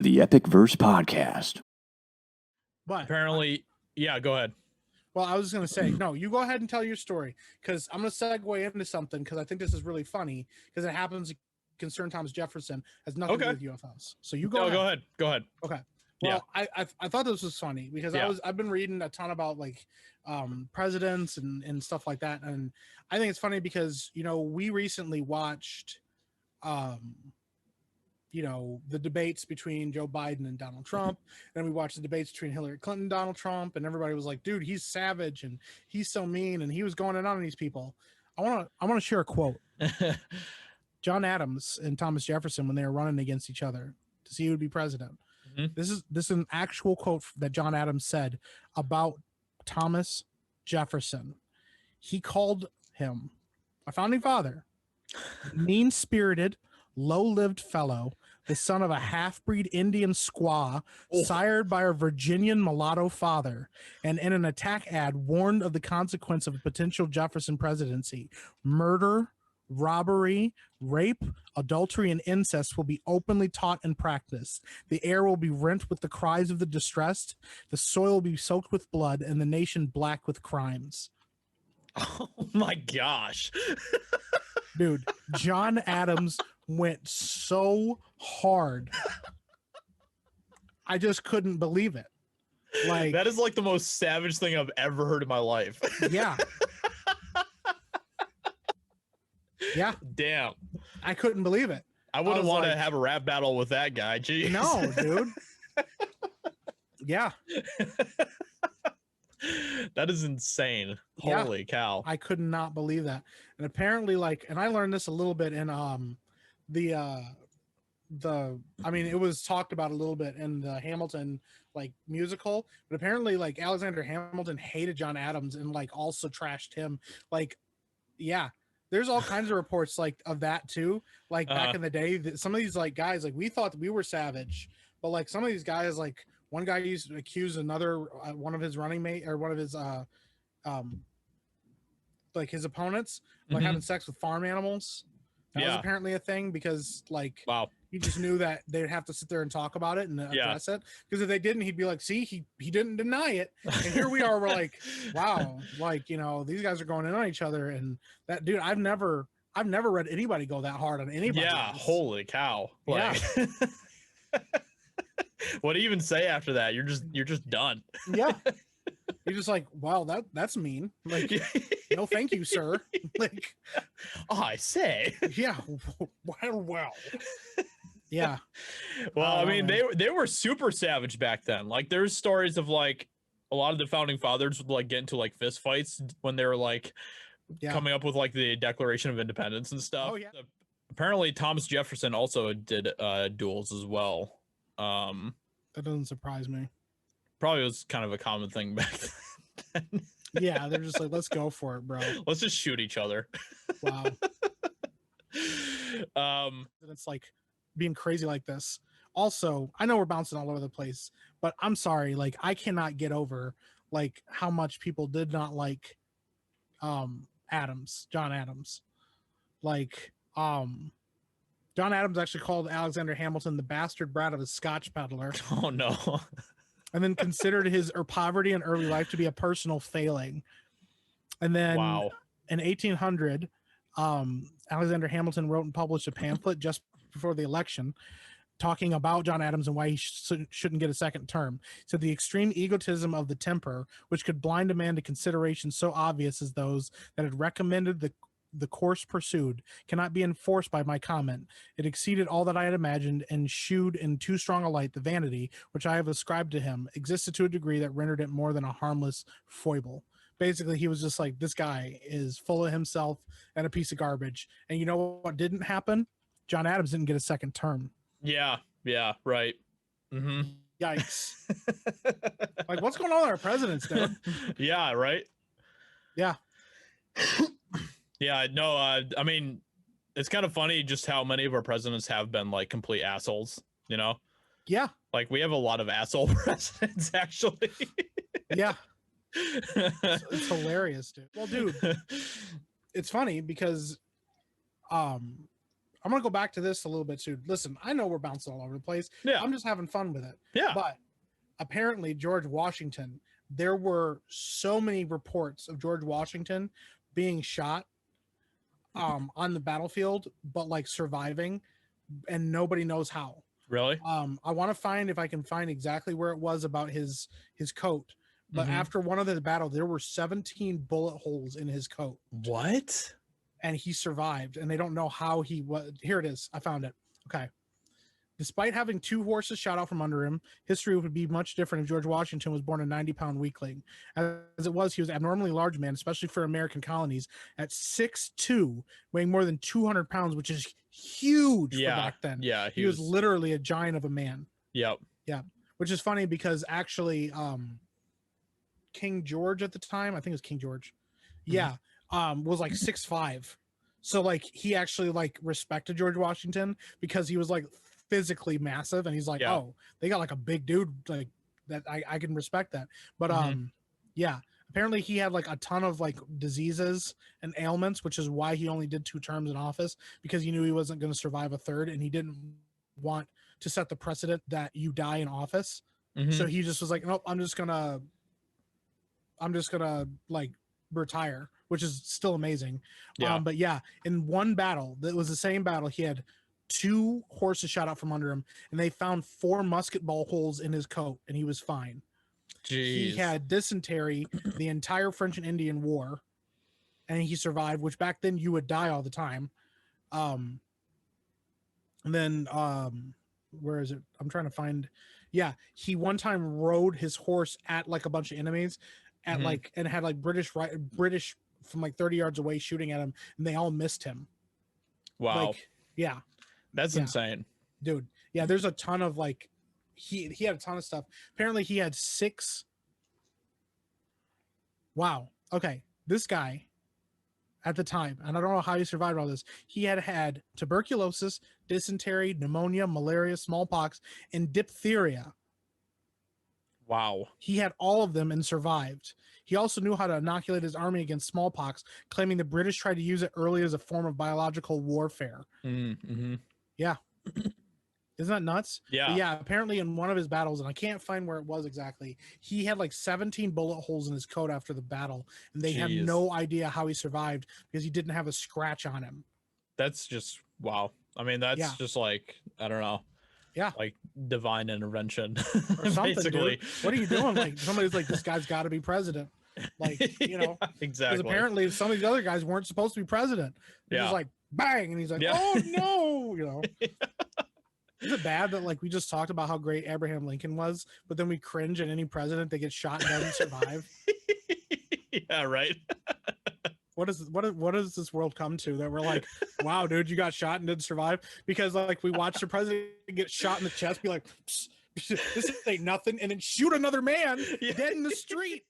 the EpicVerse Podcast. But Apparently, yeah, go ahead. well, I was just gonna say, no, you go ahead and tell your story because I'm gonna segue into something because I think this is really funny because it happens to concern Thomas Jefferson, has nothing to do with UFOs. So you go. No, ahead. go ahead. Okay. Well, I thought this was funny because I've been reading a ton about like presidents and stuff like that, and I think it's funny because we recently watched the debates between Joe Biden and Donald Trump, and we watched the debates between Hillary Clinton and Donald Trump, and everybody was like, dude, he's savage and he's so mean and he was going in on these people. I want to share a quote. John Adams and Thomas Jefferson, when they were running against each other to see who would be president. Mm-hmm. This is an actual quote that John Adams said about Thomas Jefferson. He called him a founding father, mean-spirited, low-lived fellow, the son of a half-breed Indian squaw, sired by a Virginian mulatto father, and in an attack ad warned of the consequence of a potential Jefferson presidency. Murder, robbery, rape, adultery, and incest will be openly taught and practiced. The air will be rent with the cries of the distressed. The soil will be soaked with blood, and the nation black with crimes. Oh my gosh. Dude, John Adams went so hard. I just couldn't believe it. Like, that is like the most savage thing I've ever heard in my life. Yeah. Yeah. Damn. I couldn't believe it. I wouldn't want to have a rap battle with that guy. Jeez. No, dude. Yeah. That is insane. Holy cow. I could not believe that. And apparently, and I learned this a little bit in it was talked about a little bit in the Hamilton musical, but apparently Alexander Hamilton hated John Adams and also trashed him. There's all kinds of reports of that too. Back in the day, that some of these guys, we thought that we were savage, but some of these guys, one guy used to accuse another one of his running mate or one of his his opponents having sex with farm animals. That was apparently a thing because wow. He just knew that they'd have to sit there and talk about it and address it, because if they didn't, he'd be like, see, he didn't deny it, and here we are, we're like, wow, these guys are going in on each other. And that, dude, I've never read anybody go that hard on anybody else. Holy cow. What do you even say after that? You're just done. Yeah. You're just like, wow, that's mean. No, thank you, sir. I say. Yeah. Well. Yeah. Well, I mean, they were super savage back then. There's stories of a lot of the founding fathers would get into fist fights when they were coming up with the Declaration of Independence and stuff. Oh yeah. Apparently Thomas Jefferson also did duels as well. That doesn't surprise me. Probably was kind of a common thing back then. Yeah, they're just let's go for it, bro. Let's just shoot each other. Wow. It's being crazy like this. Also, I know we're bouncing all over the place, but I'm sorry, I cannot get over how much people did not like John Adams. John Adams actually called Alexander Hamilton the bastard brat of a Scotch peddler. Oh no. And then considered his poverty in early life to be a personal failing. And then in 1800, Alexander Hamilton wrote and published a pamphlet just before the election talking about John Adams and why he shouldn't get a second term. So the extreme egotism of the temper, which could blind a man to considerations so obvious as those that had recommended the course pursued, cannot be enforced by my comment. It exceeded all that I had imagined, and shewed in too strong a light the vanity which I have ascribed to him existed to a degree that rendered it more than a harmless foible. Basically, he was just this guy is full of himself and a piece of garbage. And you know what didn't happen? John Adams didn't get a second term. Yeah, right. Mm-hmm. Yikes. What's going on with our presidents, dude? Yeah, right? Yeah. Yeah, no, I mean, it's kind of funny just how many of our presidents have been complete assholes, Yeah. We have a lot of asshole presidents, actually. Yeah. It's hilarious, dude. Well, dude, it's funny because I'm gonna go back to this a little bit too. Listen, I know we're bouncing all over the place. Yeah. I'm just having fun with it. Yeah. But apparently George Washington, there were so many reports of George Washington being shot on the battlefield, but like surviving, and nobody knows how. Really? I want to find if I can find exactly where it was about his coat. But Mhm. after one of the battle, there were 17 bullet holes in his coat, What? and he survived. And they don't know how he was. Here it is. I found it. Okay. Despite having 2 horses shot out from under him, history would be much different if George Washington was born a 90-pound weakling. As it was, he was an abnormally large man, especially for American colonies, at 6'2", weighing more than 200 pounds, which is huge for back then. Yeah. He was literally a giant of a man. Yep. Yeah. Which is funny because actually King George at the time, I think it was King George. Yeah. Was like 6'5". So like he actually like respected George Washington because he was like physically massive, and he's like, Yeah. oh, they got like a big dude like that. I can respect that. But yeah, apparently he had like a ton of like diseases and ailments, which is why he only did 2 terms in office, because he knew he wasn't going to survive a third, and he didn't want to set the precedent that you die in office. So he just was like, nope, I'm just gonna like retire, which is still amazing. Yeah. But yeah, in one battle, that was the same battle, he had 2 horses shot out from under him, and they found 4 musket ball holes in his coat, and he was fine. Jeez. He had dysentery the entire French and Indian War, and he survived, which back then you would die all the time. And then where is it? I'm trying to find. Yeah, he one time rode his horse at like a bunch of enemies at like, and had like British from like 30 yards away shooting at him, and they all missed him. Wow. Like, yeah. That's insane. Dude. Yeah, there's a ton of like he had a ton of stuff. Apparently he had 6. Wow. Okay. This guy at the time, and I don't know how he survived all this, he had tuberculosis, dysentery, pneumonia, malaria, smallpox, and diphtheria. Wow. He had all of them and survived. He also knew how to inoculate his army against smallpox, claiming the British tried to use it early as a form of biological warfare. Yeah. Isn't that nuts? Yeah. But yeah, apparently in one of his battles, and I can't find where it was exactly, he had like 17 bullet holes in his coat after the battle, and they have no idea how he survived because he didn't have a scratch on him. That's just wow. I mean, that's just like, I don't know. Yeah. Like divine intervention. Or something, basically. dude. What are you doing? Like somebody's like, this guy's got to be president. Like, you know, exactly. Because apparently some of these other guys weren't supposed to be president. They're just like, bang, and he's like, oh no, you know. Is it bad that like we just talked about how great Abraham Lincoln was, but then we cringe at any president that gets shot and doesn't survive? Yeah, right. What does this world come to that we're like, wow, dude, you got shot and didn't survive? Because like we watched the president get shot in the chest, be like, this ain't nothing, and then shoot another man dead in the street.